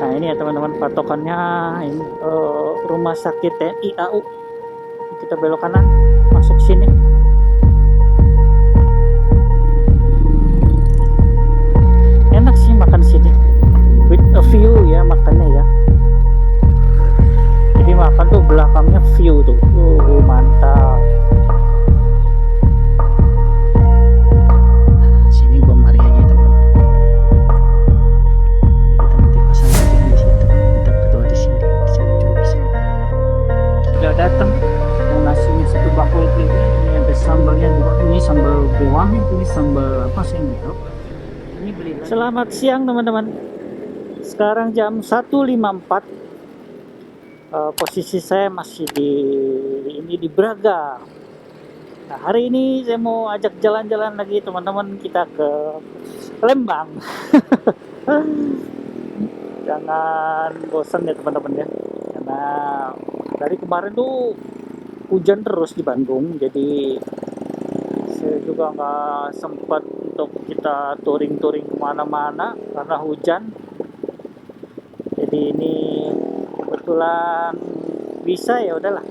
Nah ini ya teman-teman patokannya, ini rumah sakit TNI AU. Kita belok kanan masuk sini. Enak sih makan sini with a view ya, makannya ya. Jadi makan tuh belakangnya view tuh, mantap. Sini gua Marianya teman-teman. Kita nanti pasang lagi di situ. Kita berdua di sini, di sana juga bisa. Sudah datang. Nasinya satu bakul ini ada sambalnya juga. Ini sambal goang, ini sambal apa sih gitu. Ini beli. Selamat siang teman-teman. Sekarang jam 1.54. Posisi saya masih di Braga. Nah, hari ini saya mau ajak jalan-jalan lagi teman-teman, kita ke Lembang. Jangan bosan ya teman-teman ya. Karena dari kemarin tuh hujan terus di Bandung, jadi saya juga nggak sempat untuk kita touring-touring kemana-mana karena hujan. Jadi ini kebetulan bisa, ya udahlah,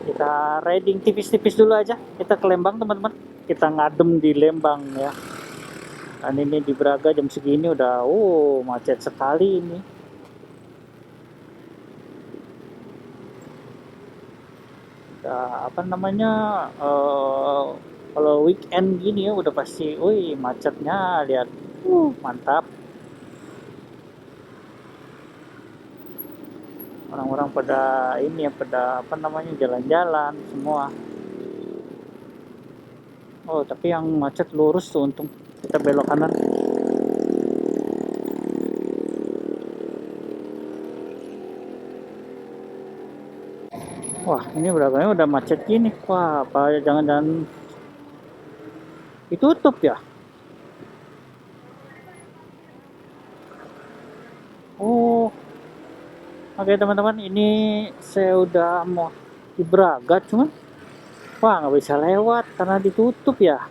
kita riding tipis-tipis dulu aja. Kita ke Lembang teman-teman, kita ngadem di Lembang ya. Dan ini di Braga jam segini udah macet sekali ini. Apa namanya, kalau weekend gini ya udah pasti macetnya, lihat mantap. Orang-orang pada ini ya, pada apa namanya, jalan-jalan semua. Tapi yang macet lurus tuh, untung kita belok kanan. Wah, ini beraganya udah macet gini. Wah, apa jangan-jangan ditutup ya? Oke teman-teman, ini saya udah mau di Braga, cuman nggak bisa lewat karena ditutup ya.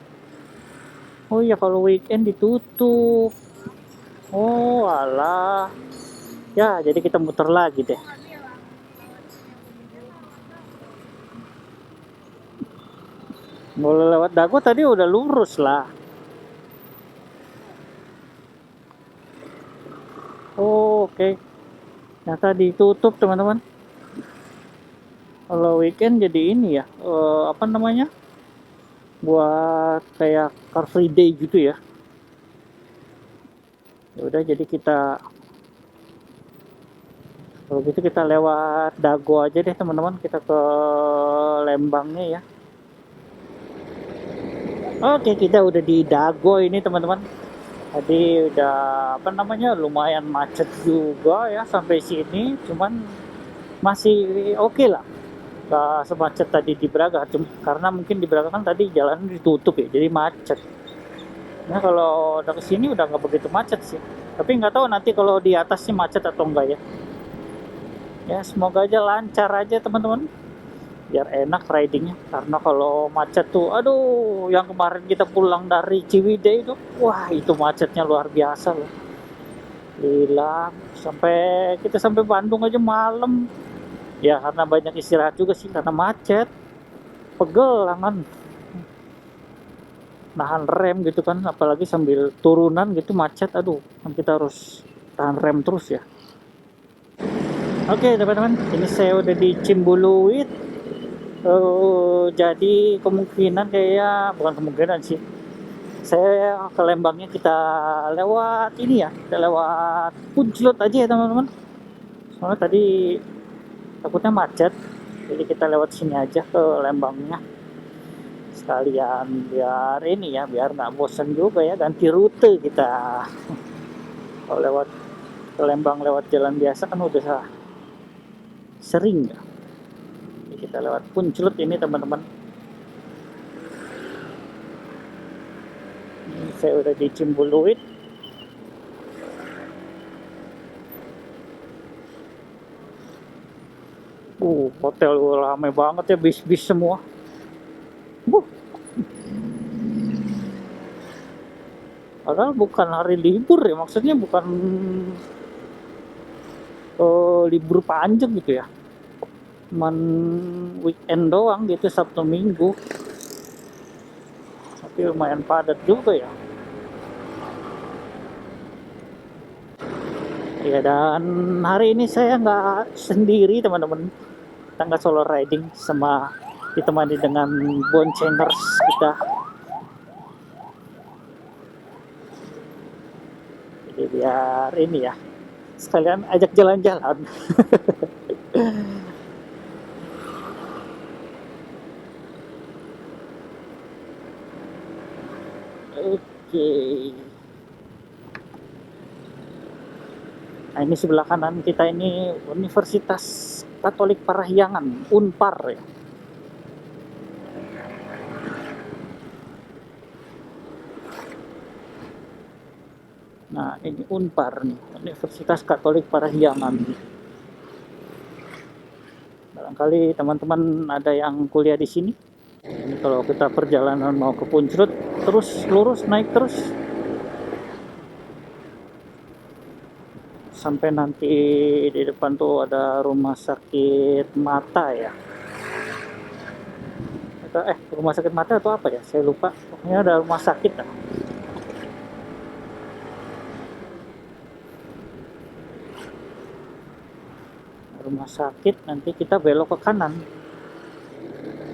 Oh iya, kalau weekend ditutup. Alah. Ya, jadi kita muter lagi deh. Boleh lewat Dago tadi udah lurus lah. Oke. Ternyata ditutup teman-teman. Kalau weekend jadi ini ya, apa namanya, buat kayak Car Free Day gitu ya. Ya udah, jadi kalau gitu kita lewat Dago aja deh teman-teman, kita ke Lembangnya ya. Oke, kita udah di Dago ini teman-teman. Tadi udah apa namanya, lumayan macet juga ya sampai sini, cuman masih oke lah. Gak semacet tadi di Braga, karena mungkin di Braga kan tadi jalan ditutup ya, jadi macet. Nah kalau udah kesini udah nggak begitu macet sih. Tapi nggak tahu nanti kalau di atas sih macet atau enggak ya. Ya semoga aja lancar aja teman-teman, biar enak ridingnya. Karena kalau macet tuh, aduh, yang kemarin kita pulang dari Ciwidey itu, itu macetnya luar biasa loh. Gila, sampai Bandung aja malam. Ya karena banyak istirahat juga sih, karena macet. Pegel kan, nahan rem gitu kan, apalagi sambil turunan gitu macet, aduh, kan kita harus tahan rem terus ya. Oke teman-teman, ini saya udah di Cimbuluit. Jadi bukan kemungkinan sih, saya ke Lembangnya kita lewat ini ya, kita lewat Punclut aja ya teman-teman. Soalnya tadi takutnya macet, jadi kita lewat sini aja ke Lembangnya. Sekalian biar ini ya, biar nggak bosan juga ya, ganti rute kita. Kalau lewat ke Lembang lewat jalan biasa kan udah sering ya. Kita lewat Punclut ini teman-teman. Saya udah di Cimbuluit. Hotel ramai banget ya, bis-bis semua. Padahal bukan hari libur ya, maksudnya bukan libur panjang gitu ya, cuman weekend doang gitu, Sabtu Minggu, tapi lumayan padat juga ya. Ya, dan hari ini saya nggak sendiri teman-teman, kita nggak solo riding, sama ditemani dengan boncengers kita. Jadi biar ini ya, sekalian ajak jalan-jalan. Oke. Nah, ini sebelah kanan kita ini Universitas Katolik Parahyangan, Unpar ya. Nah, ini Unpar nih, Universitas Katolik Parahyangan. Barangkali teman-teman ada yang kuliah di sini. Ini kalau kita perjalanan mau ke Punclut, terus lurus naik terus sampai nanti di depan tuh ada rumah sakit mata ya. Rumah sakit mata atau apa ya? Saya lupa. Pokoknya ada rumah sakit lah. Rumah sakit, nanti kita belok ke kanan.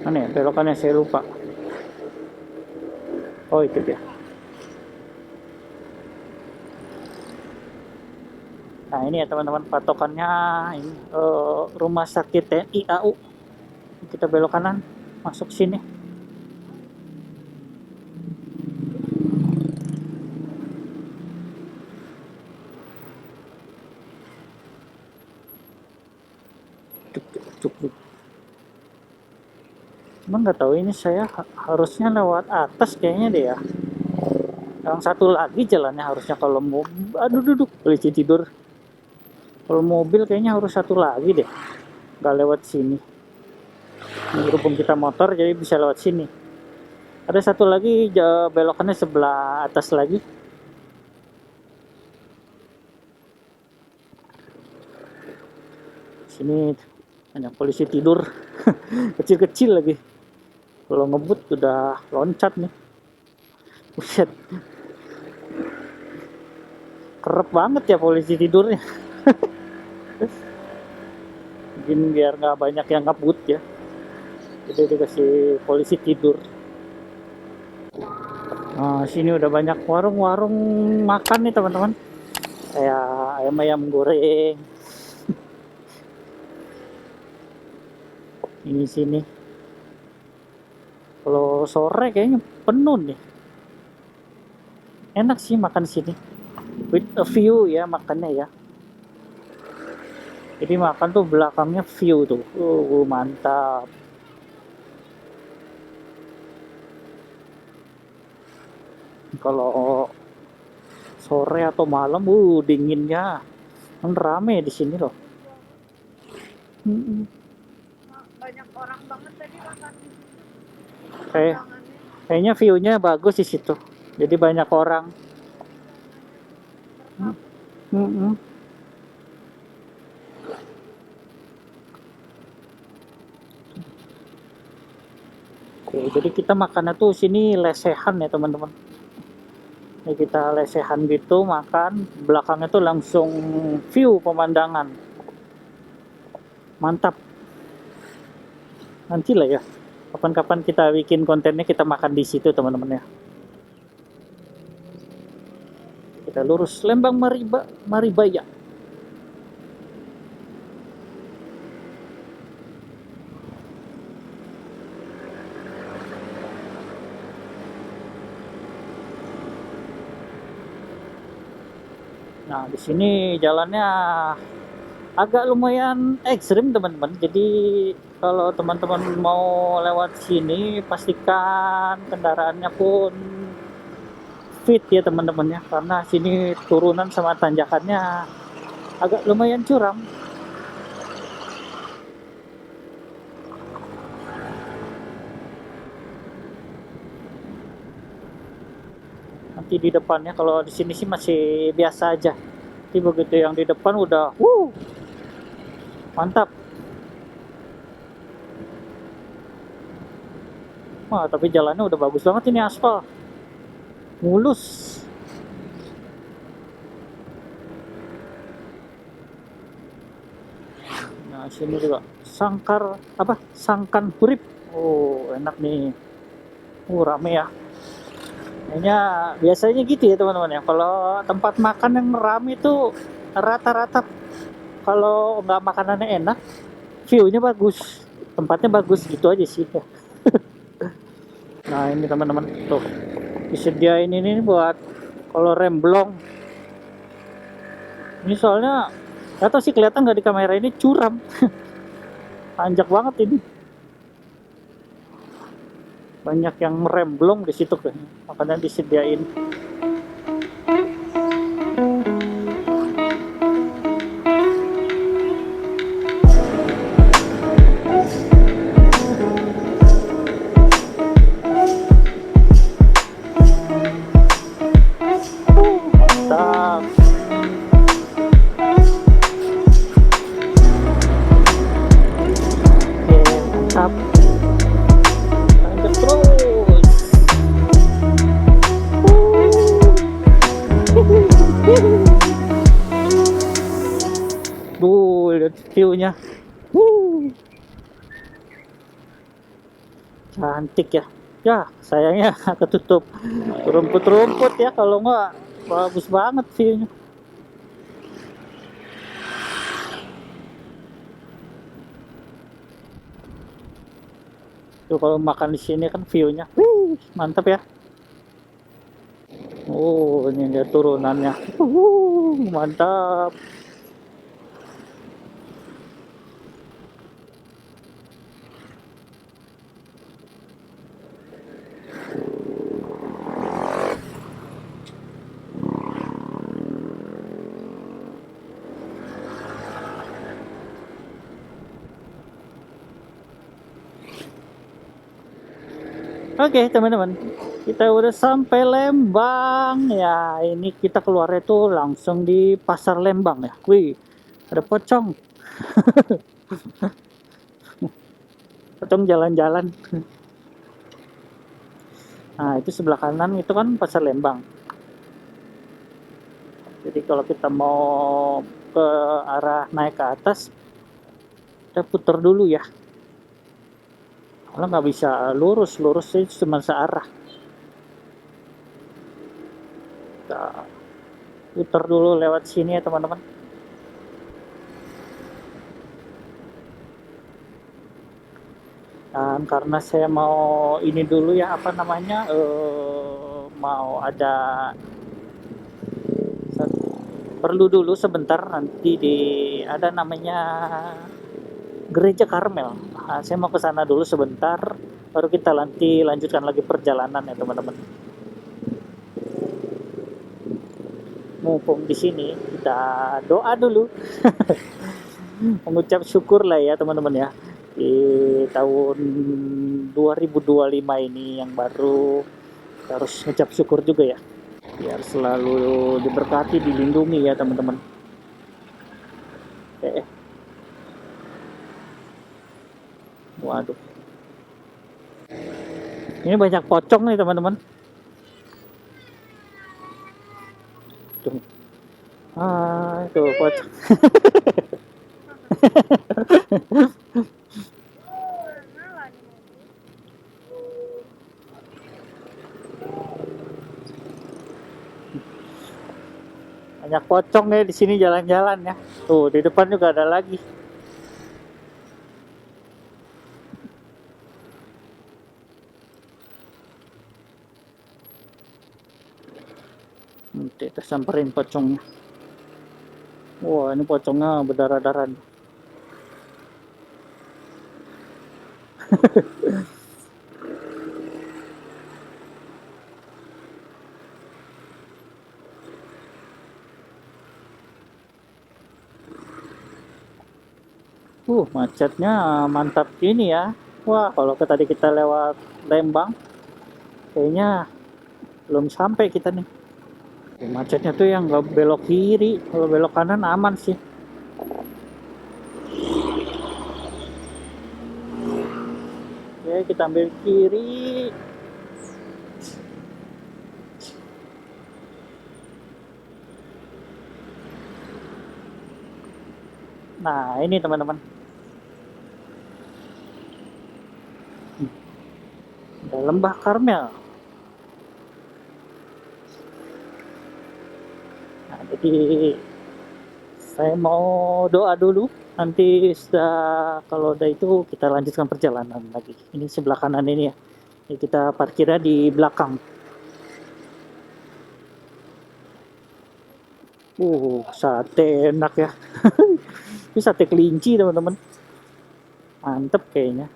Mana ya belokannya, saya lupa. Oh, itu dia. Nah, ini ya teman-teman, patokannya ini rumah sakit TNI AU. Kita belok kanan, masuk sini. Cuman nggak tahu ini saya harusnya lewat atas kayaknya deh ya. Yang satu lagi jalannya harusnya, kalau mau, aduh duduk, polisi tidur. Kalau mobil kayaknya harus satu lagi deh, nggak lewat sini. Berhubung kita motor jadi bisa lewat sini. Ada satu lagi belokannya sebelah atas lagi. Sini banyak polisi tidur. Kecil-kecil lagi. Kalau ngebut udah loncat nih. Buset. Kerep banget ya polisi tidurnya. Mungkin biar nggak banyak yang ngebut ya, jadi dikasih polisi tidur. Nah, sini udah banyak warung-warung makan nih teman-teman, kayak ayam-ayam goreng. Ini sini kalau sore kayaknya penuh nih. Enak sih makan sini, with a view ya makannya ya. Jadi makan tuh belakangnya view tuh, mantap. Kalau sore atau malam, dinginnya, kan rame di sini loh. Banyak orang banget tadi makan di situ. Kayaknya view-nya bagus di situ, jadi banyak orang. Oke, jadi kita makannya tuh sini lesehan ya teman-teman. Jadi kita lesehan gitu makan, belakangnya tuh langsung view pemandangan. Mantap. Nanti lah ya, kapan-kapan kita bikin kontennya kita makan di situ teman-teman ya. Kita lurus Lembang Maribaya. Nah, di sini jalannya agak lumayan ekstrim teman-teman. Jadi kalau teman-teman mau lewat sini, pastikan kendaraannya pun fit ya teman-teman ya, karena sini turunan sama tanjakannya agak lumayan curam. Nanti di depannya, kalau di sini sih masih biasa aja. Tapi begitu yang di depan udah Mantap. Wah, tapi jalannya udah bagus banget ini, aspal. Mulus. Nah, sini juga Sangkar apa? Sangkan Hurip. Oh, enak nih. Rame ya. Kayaknya biasanya gitu ya teman-teman ya. Kalau tempat makan yang rame itu rata-rata kalau nggak makanannya enak, view-nya bagus, tempatnya bagus gitu aja sih. Nah ini teman-teman tuh disediain ini buat kalau remblong. Ini soalnya nggak tahu sih kelihatan nggak di kamera ini curam, tanjak banget ini. Banyak yang meremblong di situ kan, makanya disediain. Mantap. Oke, mantap. Lanjut terus. Lihat view-nya. Cantik ya. Ya, sayangnya ketutup rumput-rumput ya, kalau nggak bagus banget view-nya. Tuh kalau makan di sini kan view-nya. Mantap ya. Oh, ini dia turunannya. Mantap. Oke teman-teman, kita udah sampai Lembang ya. Ini kita keluarnya tuh langsung di pasar Lembang ya. Wih, ada pocong. Pocong jalan-jalan. Nah itu sebelah kanan itu kan pasar Lembang. Jadi kalau kita mau ke arah naik ke atas, kita putar dulu ya. Kalau nggak bisa lurus itu cuma searah. Kita putar dulu lewat sini ya teman-teman. Dan karena saya mau ini dulu ya, apa namanya, mau ada perlu dulu sebentar, nanti ada namanya Gereja Karmel. Nah, saya mau ke sana dulu sebentar, baru kita nanti lanjutkan lagi perjalanan ya teman-teman. Mumpung di sini, kita doa dulu. Mengucap syukur lah ya teman-teman ya. Di tahun 2025 ini yang baru, kita harus mengucap syukur juga ya. Biar selalu diberkati, dilindungi ya teman-teman. Waduh. Ini banyak pocong nih teman-teman. Tuh. Itu pocong. Banyak pocong ya di sini jalan-jalan ya. Tuh, di depan juga ada lagi. Nanti kita samperin pocongnya. Wah, ini pocongnya berdarah-darah. Macetnya mantap ini ya. Wah, kalau tadi kita lewat Lembang, kayaknya belum sampai kita nih. Macetnya tuh yang nggak belok kiri, kalau belok kanan aman sih. kita ambil kiri. Nah, ini teman-teman. Ada lembah Karmel. Nah, jadi saya mau doa dulu. Nanti kalau udah itu kita lanjutkan perjalanan lagi. Ini sebelah kanan ini ya. Jadi kita parkirnya di belakang. Sate enak ya. Ini sate kelinci teman-teman. Mantep kayaknya.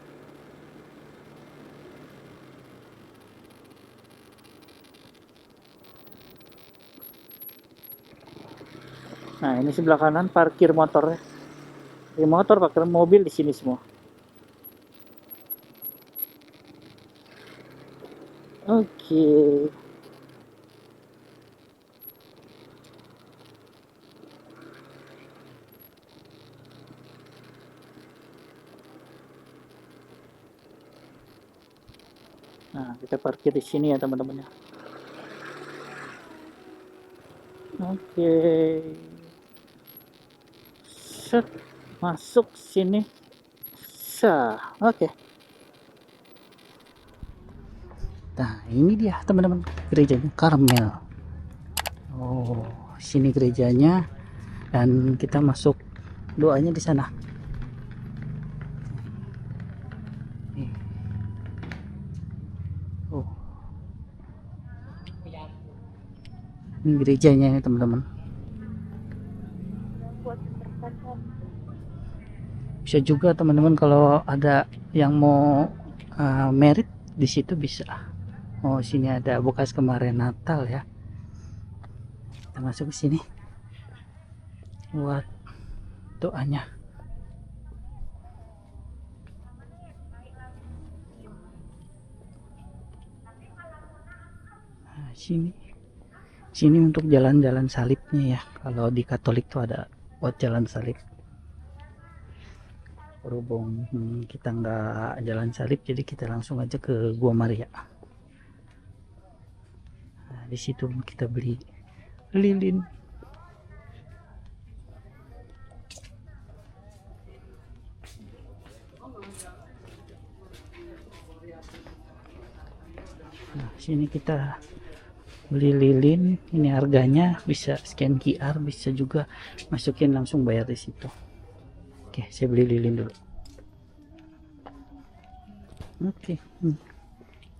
Nah, ini sebelah kanan parkir motornya. Parkir motor, parkir mobil di sini semua. Oke. Nah, kita parkir di sini ya teman-teman ya. Oke. Set, masuk sini. Oke. Nah, ini dia teman-teman, gerejanya Karmel. Oh, sini gerejanya dan kita masuk doanya di sana. Oh. Ini gerejanya ya teman-teman. Bisa juga teman-teman kalau ada yang mau merit di situ bisa. Oh, sini ada bekas kemarin Natal ya. Kita masuk ke sini buat doanya. Nah, sini untuk jalan-jalan salibnya ya. Kalau di Katolik tuh ada buat jalan salib. Berhubung kita nggak jalan salib, jadi kita langsung aja ke Gua Maria. Nah, di situ kita beli lilin. Nah, sini kita beli lilin. Ini harganya bisa scan QR, bisa juga masukin langsung bayar di situ. Oke, saya beli lilin dulu. Oke,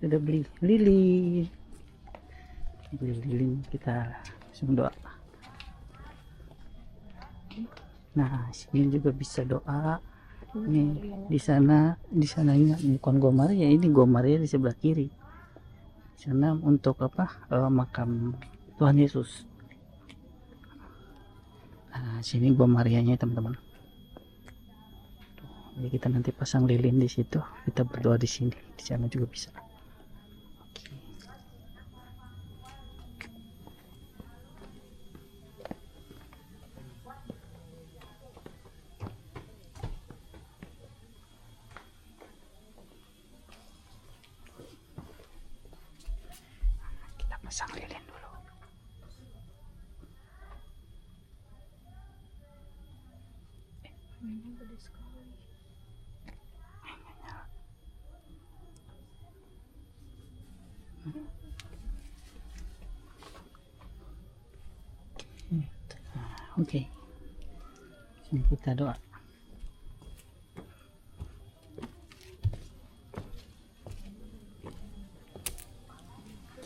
sudah beli lilin. Kita langsung doa. Nah, sini juga bisa doa. Ini di sananya bukan Gua Maria, ini Gua Maria di sebelah kiri. Sana untuk makam Tuhan Yesus. Nah, sini Gua Marianya teman-teman. Jadi kita nanti pasang lilin di situ, kita berdoa di sini, di sana juga bisa. Oke. Kita pasang lilin dulu. Oke. Sini kita doa.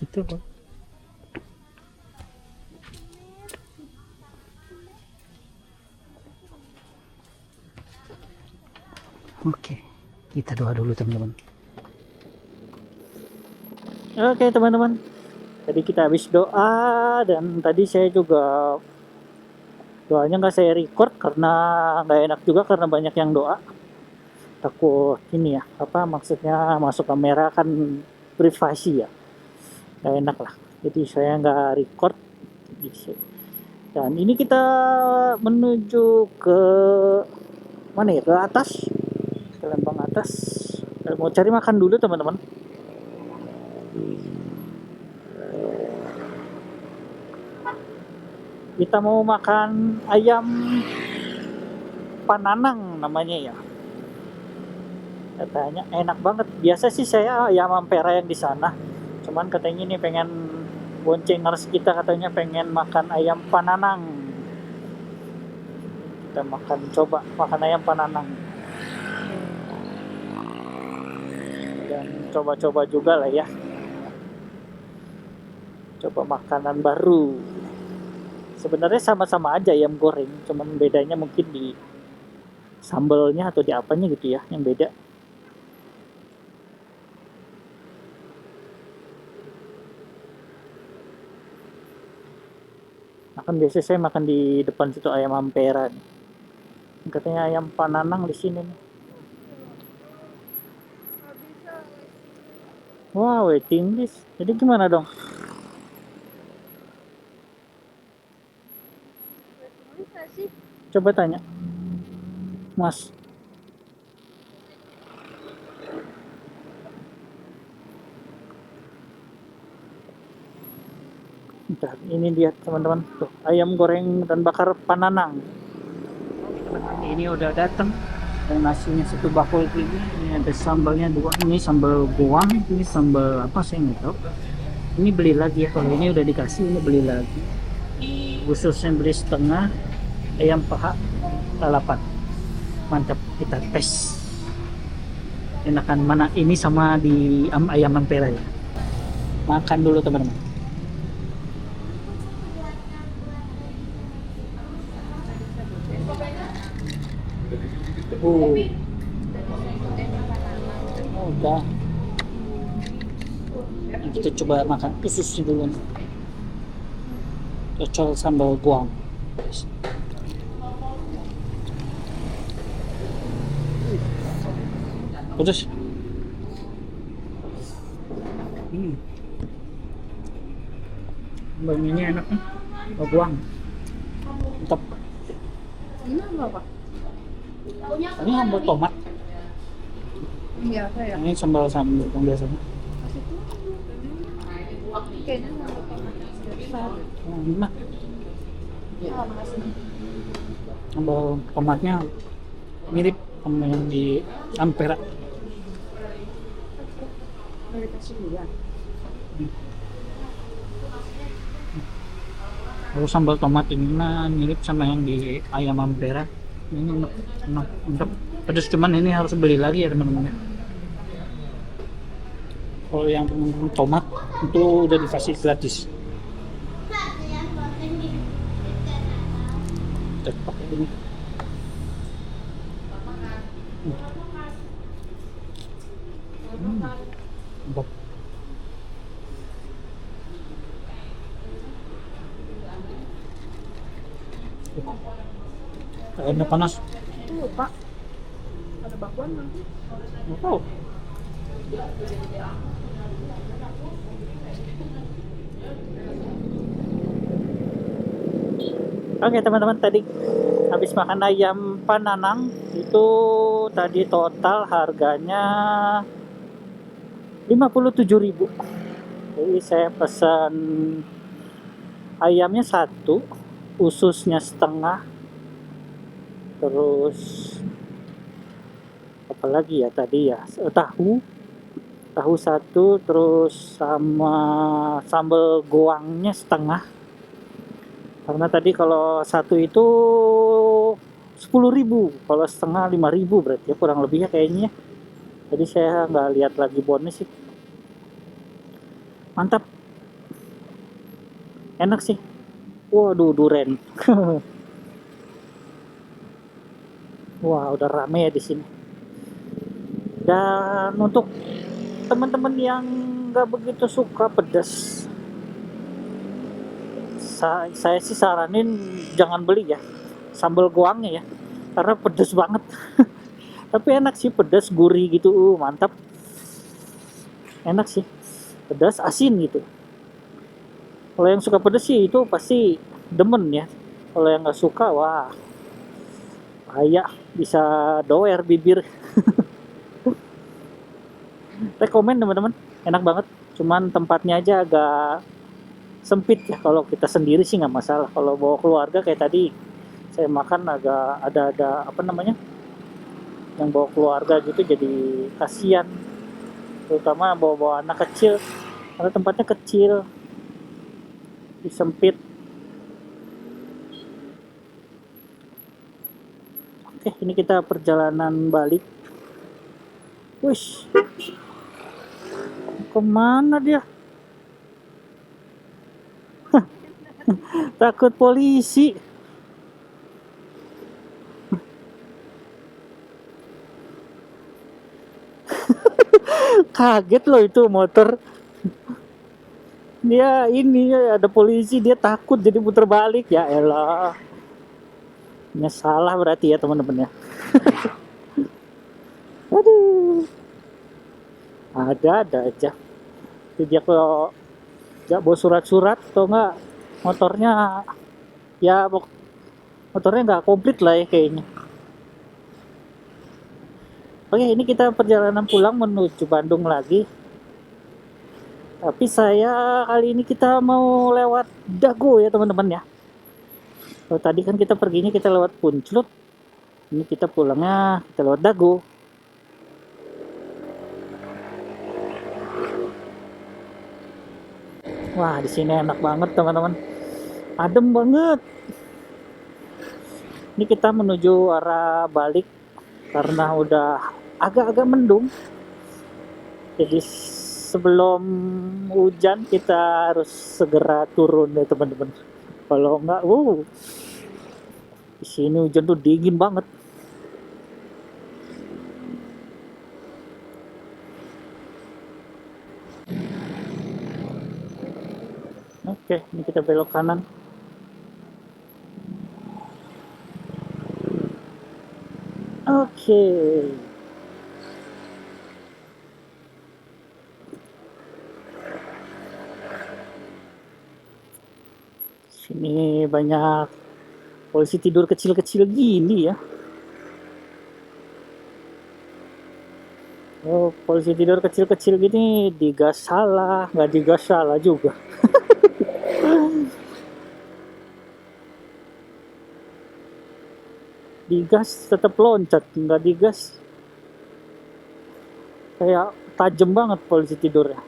Gitu kok. Oke, kita doa dulu teman-teman. Oke teman-teman, tadi kita habis doa dan tadi saya juga doanya nggak saya record karena nggak enak juga karena banyak yang doa. Takut ini ya, maksudnya masuk kamera kan privasi ya, nggak enak lah. Jadi saya nggak record. Dan ini kita menuju ke mana ya? Ke atas, ke Lembang atas. Mau cari makan dulu teman-teman. Kita mau makan ayam pananang namanya ya. Katanya enak banget. Biasa sih saya ayam ampera yang di sana. Cuman katanya ini pengen boncengers kita katanya pengen makan ayam pananang. Kita coba makan ayam pananang. Dan coba-coba juga lah ya. Coba makanan baru. Sebenarnya sama-sama aja ayam goreng, cuman bedanya mungkin di sambelnya atau di apanya gitu ya, yang beda. Makan biasa saya makan di depan situ ayam ampera nih. Katanya ayam pananang di sini nih. Nggak bisa. Wah, waiting list. Jadi gimana dong? Bisa sih. Coba tanya, Mas. Bentar, ini dia teman-teman. Tuh, ayam goreng dan bakar pananang. Ini udah datang. Dan nasinya satu bakul ini. Ini ada sambalnya dua. Ini sambal goang, ini sambal apa saya nggak tahu. Ini beli lagi ya. Kalau ini udah dikasih, ini beli lagi. Khususnya beli setengah. Ayam paha lalapan. Mantap, kita tes. Enakan mana ini sama di ayam ampera ya. Makan dulu teman-teman. Oh, udah. Kita coba makan ususnya dulu nih. Cocol sambal goang. Pedas. Sambalnya ini enak nih. Goang. Mantap. Ini apa? Ini sambal tomat. Iya, saya. Ini sambal yang biasanya. Kayaknya sama tomat besar. Nah, ini mah Oh, makasih. sambal tomatnya mirip sama yang di ampera. Dari kasih juga. Kalau sambal tomat ini mah mirip sama yang di ayam ampera. Ini enak, enak. Pedas cuman ini harus beli lagi ya teman-teman. Kalau yang tomat itu udah dikasih gratis. Kita pakai ini. Empuk. Airnya panas. Tuh, Pak. Ada bakwan nanti. Nggak tahu. Oke teman-teman, tadi habis makan ayam pananang itu tadi total harganya 57.000. Jadi saya pesan ayamnya satu, ususnya setengah, terus apa lagi ya tadi ya, tahu satu, terus sama sambal goangnya setengah. Karena tadi kalau satu itu 10.000, kalau setengah 5.000 berarti ya kurang lebihnya kayaknya. Jadi saya nggak lihat lagi bonnya sih. Mantap, enak sih. Waduh, duren. Wah, udah rame ya di sini. Dan untuk teman-teman yang nggak begitu suka pedas, saya sih saranin jangan beli ya sambal goangnya ya, karena pedas banget. Tapi enak sih, pedas gurih gitu, mantap. Enak sih, pedas asin gitu. Kalau yang suka pedas sih itu pasti demen ya. Kalau yang nggak suka, wah, bahaya, bisa doer bibir. rekomen teman-teman, enak banget. Cuman tempatnya aja agak sempit ya. Kalau kita sendiri sih nggak masalah, kalau bawa keluarga kayak tadi saya makan agak ada apa namanya, yang bawa keluarga gitu jadi kasihan, terutama bawa-bawa anak kecil karena tempatnya kecil, sempit. Oke, ini kita perjalanan balik. Wih, kemana dia? Takut polisi. Kaget loh itu motor. Dia ini ada polisi, dia takut jadi putar balik. Ya elah. Ini salah berarti ya teman-teman ya. Aduh. Ada aja. Jadi dia kalau nggak bawa surat-surat atau enggak motornya, ya motornya nggak komplit lah ya kayaknya. Oke, ini kita perjalanan pulang menuju Bandung lagi. Tapi saya kali ini kita mau lewat Dago ya teman-teman ya. Kalau tadi kan kita perginya kita lewat Punclut. Ini kita pulangnya kita lewat Dago. Wah, di sini enak banget teman-teman. Adem banget. Ini kita menuju arah balik karena udah agak-agak mendung. Jadi sebelum hujan kita harus segera turun ya teman-teman. Kalau enggak, di sini hujan tuh dingin banget. Oke, ini kita belok kanan. Oke. Sini banyak polisi tidur kecil-kecil gini ya. Oh, polisi tidur kecil-kecil gini digas salah, nggak digas salah juga. Digas tetap loncat, nggak digas kayak tajam banget polisi tidurnya.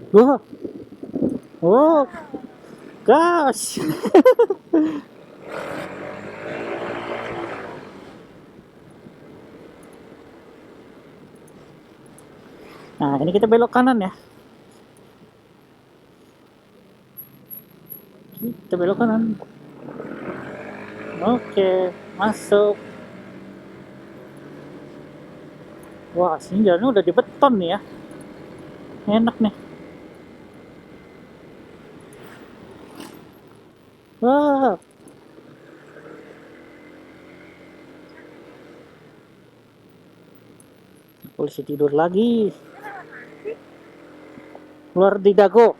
Wah, oh, gas. Nah, ini kita belok kanan ya. Kita belok kanan. Oke, masuk. Wah, sini jalannya udah dibeton nih ya. Enak nih. Wah. Polisi tidur lagi. Keluar di Dago.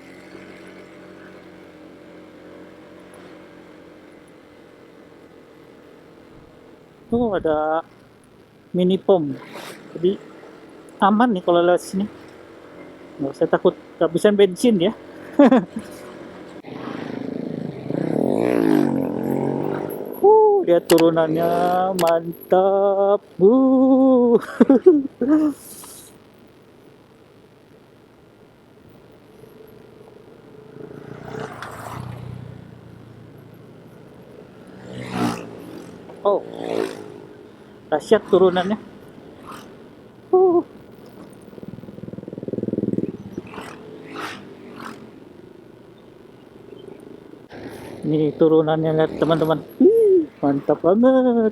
Tuh ada mini pom. Jadi aman nih kalau lewat sini. Nggak usah takut kehabisan bensin ya. Lihat turunannya mantap. Oh, dahsyat turunannya. Ini turunannya lihat teman-teman. Mantap banget.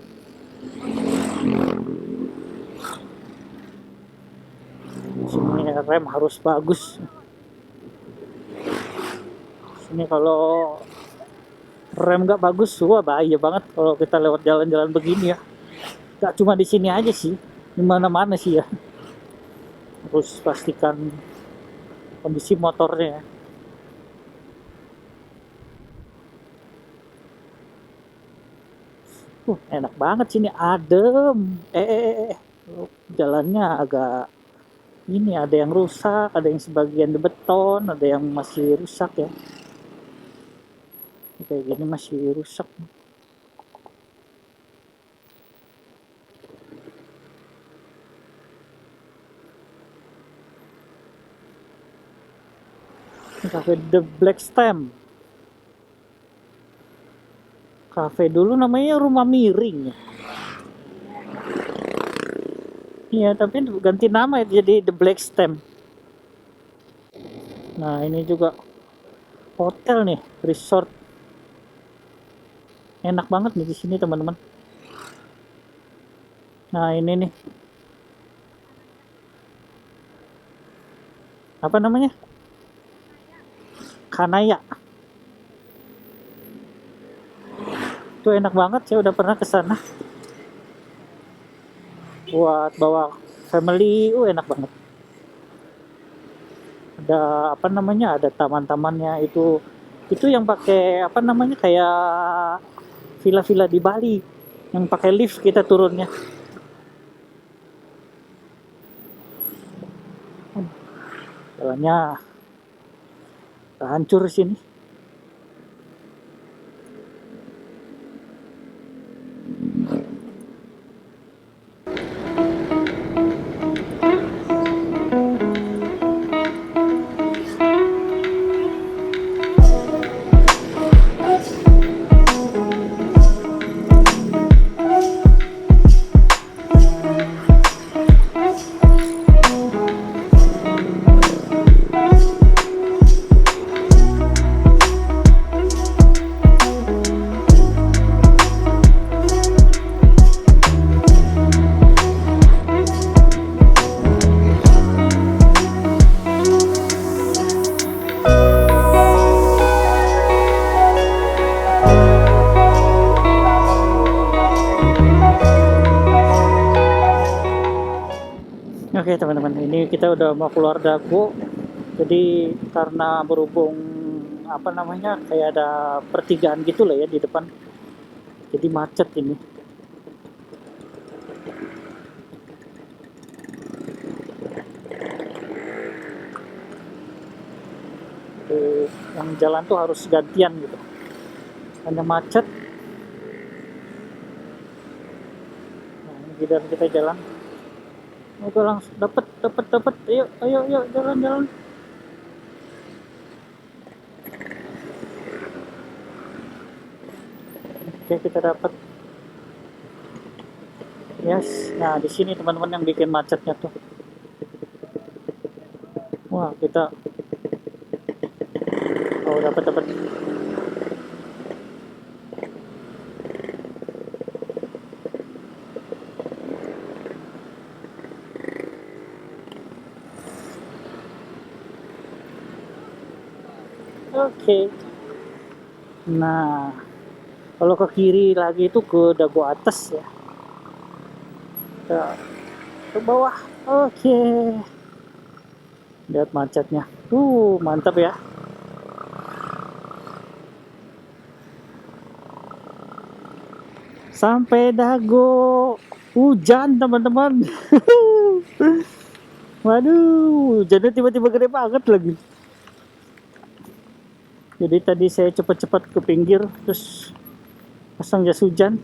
Sini rem harus bagus. Sini kalau rem nggak bagus, wah bahaya banget kalau kita lewat jalan-jalan begini ya. Gak cuma di sini aja sih, di mana-mana sih ya. Harus pastikan kondisi motornya. Enak banget sini, adem. Jalannya agak ini, ada yang rusak, ada yang sebagian beton, ada yang masih rusak ya. Kayak gini masih rusak. Cafe The Black Stamp. Cafe dulu namanya Rumah Miring ya. Iya, tapi ganti nama jadi The Black Stamp. Nah, ini juga hotel nih, resort. Enak banget nih di sini, teman-teman. Nah, ini nih. Apa namanya? Kanaya. Itu enak banget, saya udah pernah ke sana. Buat bawa family, enak banget. Ada apa namanya? Ada taman-tamannya itu yang pakai apa namanya? Kayak villa-villa di Bali yang pakai lift kita turunnya. Jalannya hancur sini. Oke teman-teman, ini kita udah mau keluar Dago. Jadi karena berhubung apa namanya kayak ada pertigaan gitu lah ya di depan, jadi macet ini. Yang jalan tuh harus gantian gitu, hanya macet. Nah, ini kita jalan. Oke, langsung dapat. Ayo jalan. Oke, kita dapat. Yes. Nah, di sini teman-teman yang bikin macetnya tuh. Wah, kita dapat. Oke. Nah, kalau ke kiri lagi itu ke Dago atas ya. Ke bawah. Oke. Lihat macetnya. Mantap ya. Sampai Dago. Hujan teman-teman. Waduh, hujannya tiba-tiba gede banget lagi. Jadi tadi saya cepat-cepat ke pinggir terus pasang jas hujan.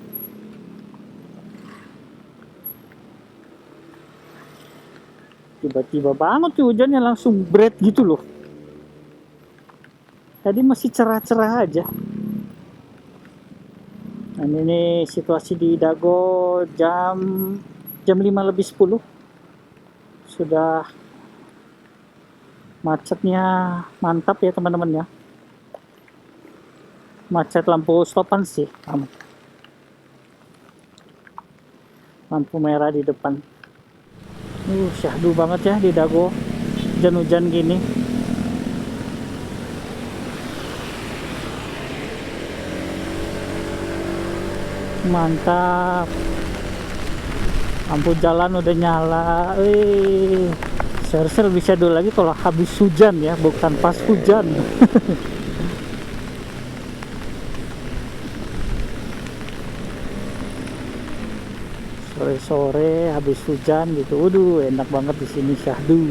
Tiba-tiba banget tuh hujannya langsung bret gitu loh. Tadi masih cerah-cerah aja. Nah, ini situasi di Dago jam 5:10. Sudah macetnya mantap ya teman-teman ya. Macet lampu stopan sih. Lampu merah di depan. Syahdu banget ya di Dago. Hujan-hujan gini. Mantap. Lampu jalan udah nyala. Seharusnya lebih shadow lagi kalau habis hujan ya, bukan pas hujan. sore-sore habis hujan gitu. Waduh, enak banget di sini syahdu.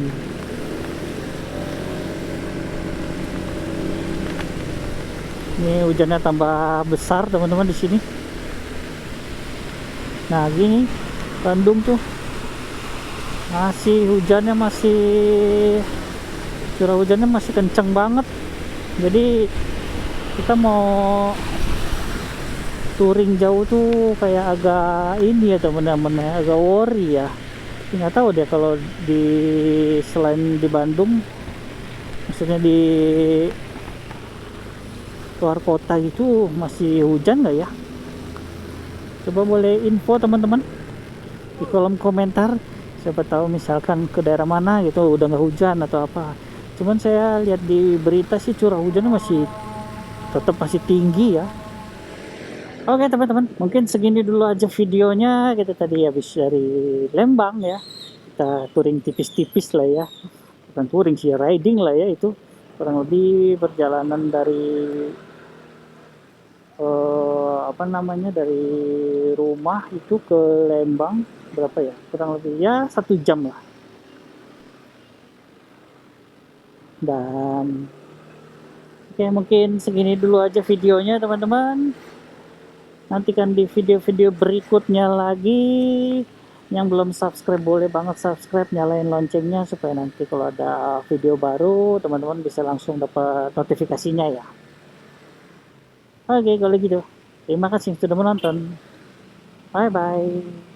Ini hujannya tambah besar teman-teman di sini. Nah, gini Bandung tuh masih hujannya curah hujannya masih kenceng banget. Jadi kita mau touring jauh tuh kayak agak ini ya teman-teman ya, agak worry ya. Nggak tahu deh kalau selain di Bandung, maksudnya di luar kota itu masih hujan nggak ya? Coba boleh info teman-teman di kolom komentar. Siapa tahu misalkan ke daerah mana gitu udah nggak hujan atau apa. Cuman saya lihat di berita sih curah hujannya tetap masih tinggi ya. Oke teman-teman, mungkin segini dulu aja videonya. Kita tadi habis dari Lembang ya, kita touring tipis-tipis lah ya, bukan touring sih, riding lah ya. Itu kurang lebih perjalanan dari dari rumah itu ke Lembang berapa ya, kurang lebih ya 1 jam lah. Dan oke, mungkin segini dulu aja videonya teman-teman. Nantikan di video-video berikutnya lagi. Yang belum subscribe boleh banget subscribe, nyalain loncengnya supaya nanti kalau ada video baru teman-teman bisa langsung dapat notifikasinya ya. Oke, kalau gitu terima kasih sudah menonton. Bye bye.